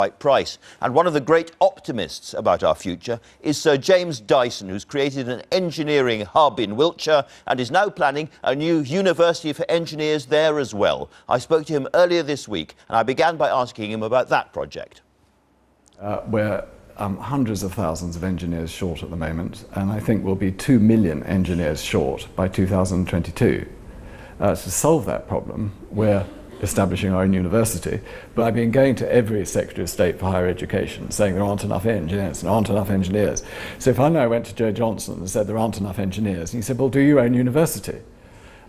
right price. And one of the great optimists about our future is Sir James Dyson, who's created an engineering hub in Wiltshire and is now planning a new university for engineers there as well. I spoke to him earlier this week and I began by asking him about that project. We're hundreds of thousands of engineers short at the moment, and I think we'll be 2 million engineers short by 2022. To solve that problem, we're establishing our own university, but I've been going to every Secretary of State for Higher Education saying there aren't enough engineers, there aren't enough engineers. So if I went to Joe Johnson and said there aren't enough engineers, and he said, well, do your own university.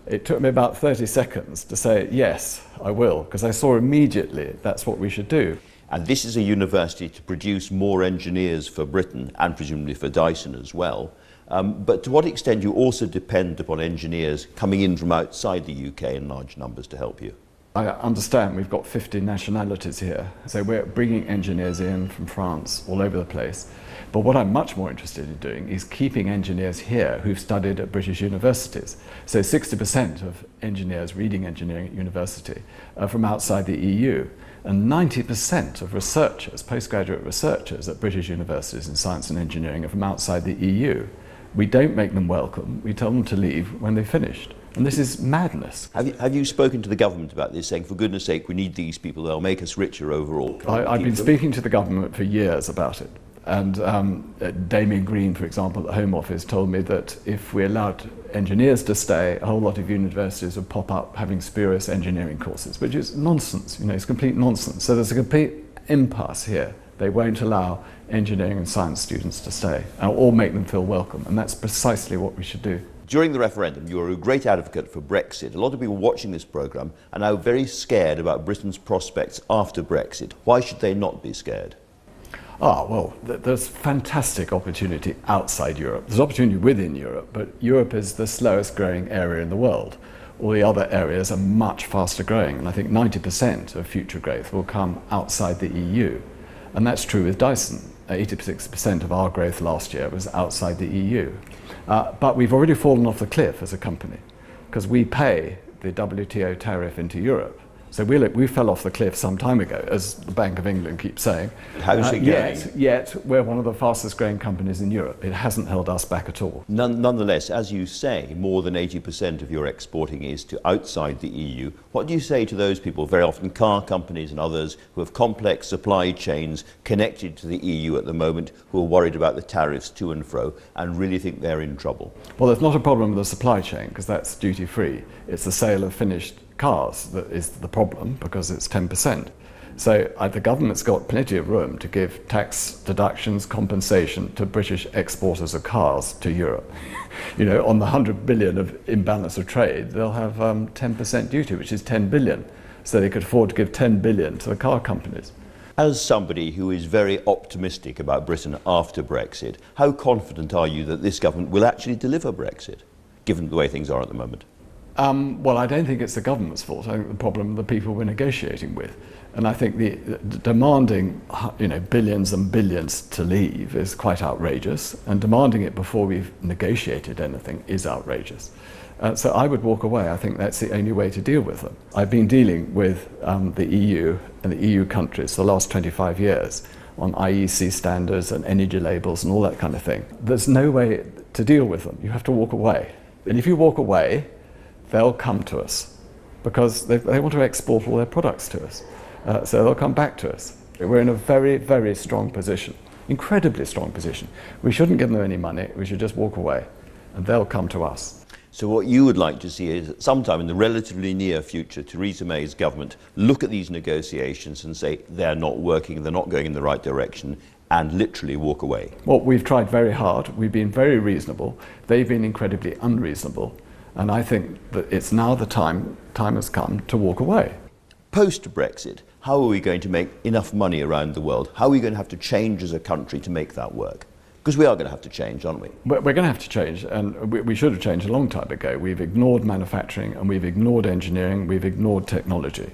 It took me about 30 seconds to say, yes, I will, because I saw immediately that's what we should do. And this is a university to produce more engineers for Britain and presumably for Dyson as well. But to what extent do you also depend upon engineers coming in from outside the UK in large numbers to help you? I understand we've got 50 nationalities here, so we're bringing engineers in from France, all over the place. But what I'm much more interested in doing is keeping engineers here who've studied at British universities. So 60% of engineers reading engineering at university are from outside the EU, and 90% of researchers, postgraduate researchers at British universities in science and engineering are from outside the EU. We don't make them welcome, we tell them to leave when they've finished. And this is madness. Have you spoken to the government about this, saying, for goodness sake, we need these people, they'll make us richer overall? I've been speaking to the government for years about it. And Damien Green, for example, at the Home Office told me that if we allowed engineers to stay, a whole lot of universities would pop up having spurious engineering courses, which is nonsense, it's complete nonsense. So there's a complete impasse here. They won't allow engineering and science students to stay, or make them feel welcome, and that's precisely what we should do. During the referendum, you were a great advocate for Brexit. A lot of people watching this programme are now very scared about Britain's prospects after Brexit. Why should they not be scared? Well, there's fantastic opportunity outside Europe. There's opportunity within Europe, but Europe is the slowest growing area in the world. All the other areas are much faster growing, and I think 90% of future growth will come outside the EU. And that's true with Dyson. 86% of our growth last year was outside the EU. But we've already fallen off the cliff as a company, because we pay the WTO tariff into Europe. So we fell off the cliff some time ago, as the Bank of England keeps saying. How's it going? Yet we're one of the fastest growing companies in Europe. It hasn't held us back at all. Nonetheless, as you say, more than 80% of your exporting is to outside the EU. What do you say to those people, very often car companies and others, who have complex supply chains connected to the EU at the moment, who are worried about the tariffs to and fro and really think they're in trouble? Well, there's not a problem with the supply chain, because that's duty free. It's the sale of finished cars that is the problem, because it's 10%. So the government's got plenty of room to give tax deductions, compensation to British exporters of cars to Europe. On the 100 billion of imbalance of trade, they'll have 10% duty, which is 10 billion. So they could afford to give 10 billion to the car companies. As somebody who is very optimistic about Britain after Brexit, how confident are you that this government will actually deliver Brexit, given the way things are at the moment? Well, I don't think it's the government's fault. I think the problem are the people we're negotiating with. And I think the demanding billions and billions to leave is quite outrageous, and demanding it before we've negotiated anything is outrageous. So I would walk away. I think that's the only way to deal with them. I've been dealing with the EU and the EU countries for the last 25 years on IEC standards and energy labels and all that kind of thing. There's no way to deal with them. You have to walk away. And if you walk away, they'll come to us, because they want to export all their products to us. So they'll come back to us. We're in a very, very strong position, incredibly strong position. We shouldn't give them any money, we should just walk away, and they'll come to us. So what you would like to see is, sometime in the relatively near future, Theresa May's government look at these negotiations and say they're not working, they're not going in the right direction, and literally walk away. Well, we've tried very hard, we've been very reasonable, they've been incredibly unreasonable. And I think that it's now the time has come to walk away. Post-Brexit, how are we going to make enough money around the world? How are we going to have to change as a country to make that work? Because we are going to have to change, aren't we? We're going to have to change, and we should have changed a long time ago. We've ignored manufacturing, and we've ignored engineering, we've ignored technology.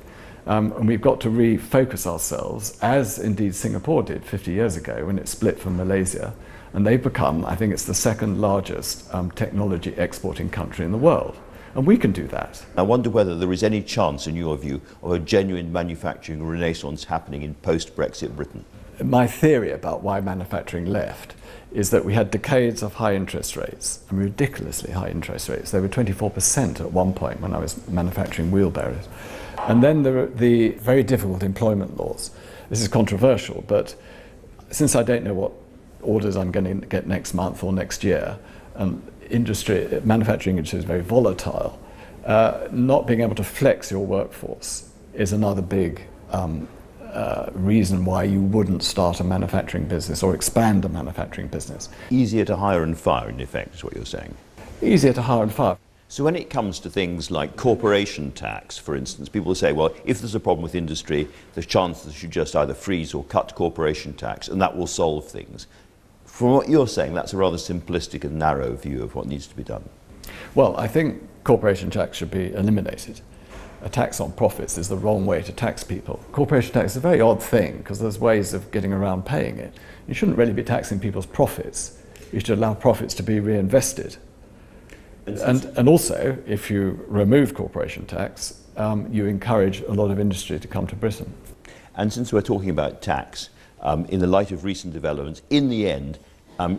And we've got to refocus ourselves, as indeed Singapore did 50 years ago when it split from Malaysia. And they've become, I think it's the second largest technology exporting country in the world. And we can do that. I wonder whether there is any chance, in your view, of a genuine manufacturing renaissance happening in post-Brexit Britain. My theory about why manufacturing left is that we had decades of high interest rates, and ridiculously high interest rates. They were 24% at one point when I was manufacturing wheelbarrows. And then there were the very difficult employment laws. This is controversial, but since I don't know what orders I'm going to get next month or next year, and manufacturing industry is very volatile, not being able to flex your workforce is another big reason why you wouldn't start a manufacturing business or expand a manufacturing business. Easier to hire and fire, in effect, is what you're saying. Easier to hire and fire. So when it comes to things like corporation tax, for instance, people say, well, if there's a problem with industry, there's chance that you should just either freeze or cut corporation tax, and that will solve things. From what you're saying, that's a rather simplistic and narrow view of what needs to be done. Well, I think corporation tax should be eliminated. A tax on profits is the wrong way to tax people. Corporation tax is a very odd thing because there's ways of getting around paying it. You shouldn't really be taxing people's profits. You should allow profits to be reinvested. And also, if you remove corporation tax, you encourage a lot of industry to come to Britain. And since we're talking about tax, in the light of recent developments, in the end,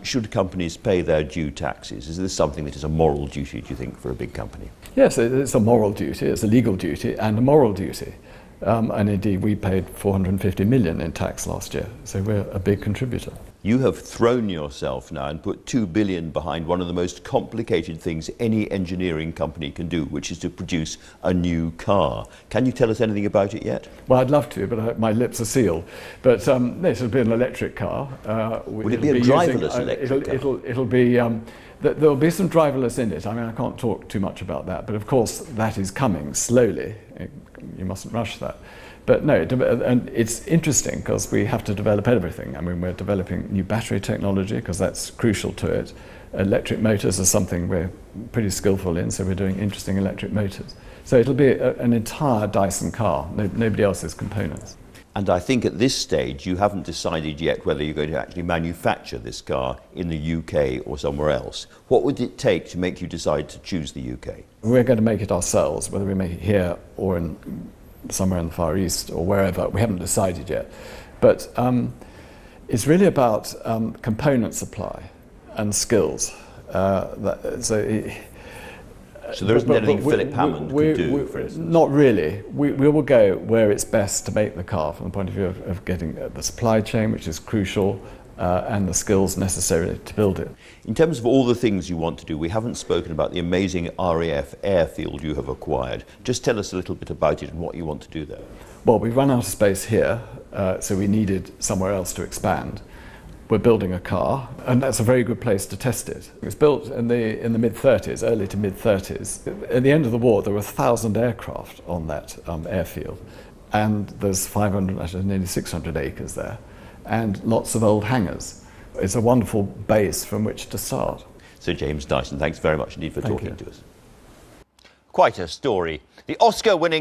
should companies pay their due taxes? Is this something that is a moral duty, do you think, for a big company? Yes, it's a moral duty, it's a legal duty and a moral duty. And indeed, we paid 450 million in tax last year, so we're a big contributor. You have thrown yourself now and put 2 billion behind one of the most complicated things any engineering company can do, which is to produce a new car. Can you tell us anything about it yet? Well, I'd love to, but my lips are sealed. But this will be an electric car. Would it be a driverless electric car? It'll be, there'll be some driverless in it. I mean, I can't talk too much about that, but of course that is coming slowly. You mustn't rush that. But no, and it's interesting because we have to develop everything. I mean, we're developing new battery technology because that's crucial to it. Electric motors are something we're pretty skillful in, so we're doing interesting electric motors. So it'll be an entire Dyson car, nobody else's components. And I think at this stage you haven't decided yet whether you're going to actually manufacture this car in the UK or somewhere else. What would it take to make you decide to choose the UK? We're going to make it ourselves, whether we make it here or somewhere in the Far East or wherever. We haven't decided yet. But it's really about component supply and skills. So there isn't anything Philip Hammond could do, for instance? Not really. We will go where it's best to make the car from the point of view of getting the supply chain, which is crucial, and the skills necessary to build it. In terms of all the things you want to do, we haven't spoken about the amazing RAF airfield you have acquired. Just tell us a little bit about it and what you want to do there. Well, we've run out of space here, so we needed somewhere else to expand. We're building a car, and that's a very good place to test it. It was built in the mid-30s, early to mid-30s. At the end of the war, there were 1,000 aircraft on that airfield, and there's 500, actually nearly 600 acres there, and lots of old hangars. It's a wonderful base from which to start. So James Dyson, thanks very much indeed for talking to us. Quite a story. The Oscar-winning